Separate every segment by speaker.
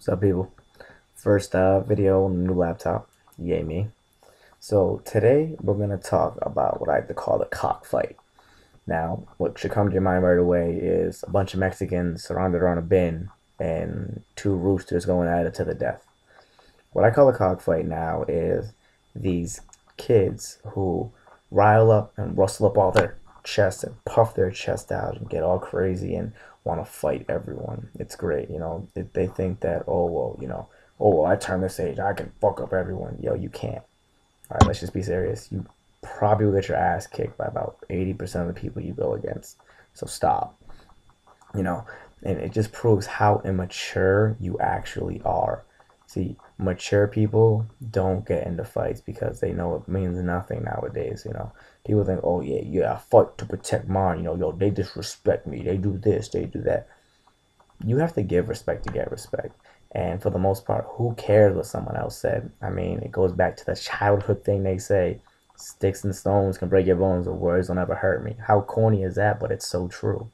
Speaker 1: What's up, people? First video on the new laptop. Yay me. So today we're gonna talk about what I like to call the cockfight. Now, what should come to your mind right away is a bunch of Mexicans surrounded around a bin and two roosters going at it to the death. What I call a cockfight now is these kids who rile up and rustle up all their chests and puff their chest out and get all crazy and want to fight everyone. It's great, They think that, oh well, I turn this age, I can fuck up everyone. Yo, you can't. All right, let's just be serious. You probably will get your ass kicked by about 80% of the people you go against. So stop. You know, and it just proves how immature you actually are. See, mature people don't get into fights because they know it means nothing nowadays. People think, oh yeah, yeah, I fight to protect mine. Yo, they disrespect me. They do this, they do that. You have to give respect to get respect. And for the most part, who cares what someone else said? I mean, it goes back to the childhood thing they say, sticks and stones can break your bones, but words will never hurt me. How corny is that? But it's so true.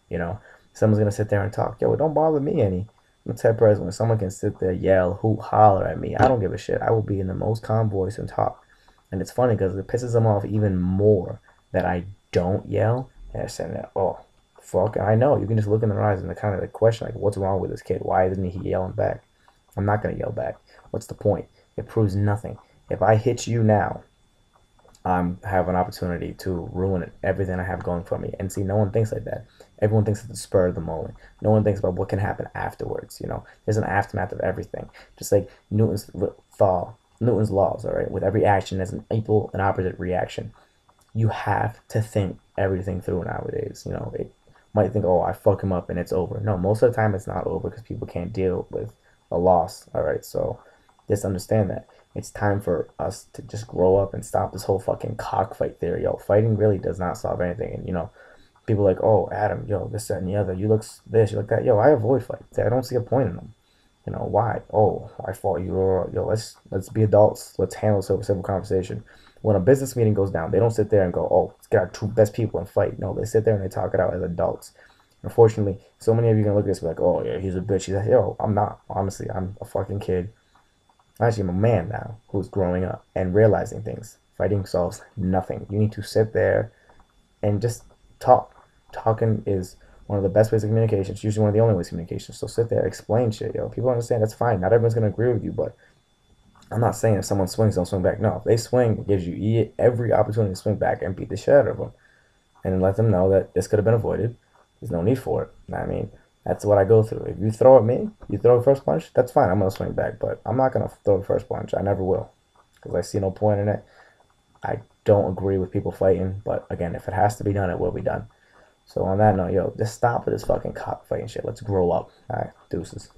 Speaker 1: You know, someone's gonna sit there and talk. Yo, it don't bother me any. I'm the type of person when someone can sit there, yell, hoot, holler at me. I don't give a shit. I will be in the most calm voice and talk. And it's funny because it pisses them off even more that I don't yell. And they're saying that, oh, fuck, I know. You can just look in their eyes and kind of question, like, what's wrong with this kid? Why isn't he yelling back? I'm not gonna yell back. What's the point? It proves nothing. If I hit you now, have an opportunity to ruin everything I have going for me. And see, no one thinks like that. Everyone thinks at the spur of the moment. No one thinks about what can happen afterwards. There's an aftermath of everything. Just like Newton's laws. All right, with every action, there's an equal and opposite reaction. You have to think everything through nowadays. It might think, oh, I fuck him up and it's over. No, most of the time it's not over because people can't deal with a loss. All right, so just understand that it's time for us to just grow up and stop this whole fucking cockfight theory. Yo, fighting really does not solve anything. And people are like, oh, Adam, yo, this, that, and the other. You look this, you look that. Yo, I avoid fights. I don't see a point in them. Why? Oh, I fought you. Yo, let's be adults. Let's handle civil conversation. When a business meeting goes down, they don't sit there and go, oh, let's get our two best people and fight. No, they sit there and they talk it out as adults. Unfortunately, so many of you are gonna look at this and be like, oh yeah, he's a bitch. He's like, yo, I'm not. Honestly, I'm a fucking kid. Actually, I'm a man now who's growing up and realizing things. Fighting solves nothing. You need to sit there and just talk. Talking is one of the best ways of communication. It's usually one of the only ways of communication. So sit there, explain shit, yo. People understand that's fine. Not everyone's gonna agree with you, but I'm not saying if someone swings, don't swing back. No, if they swing, it gives you every opportunity to swing back and beat the shit out of them, and then let them know that this could have been avoided. There's no need for it. I mean, that's what I go through. If you throw at me, you throw a first punch, that's fine. I'm gonna swing back, but I'm not gonna throw the first punch. I never will, because I see no point in it. I don't agree with people fighting, but again, if it has to be done, it will be done. So on that note, yo, just stop with this fucking cockfighting shit. Let's grow up. All right, deuces.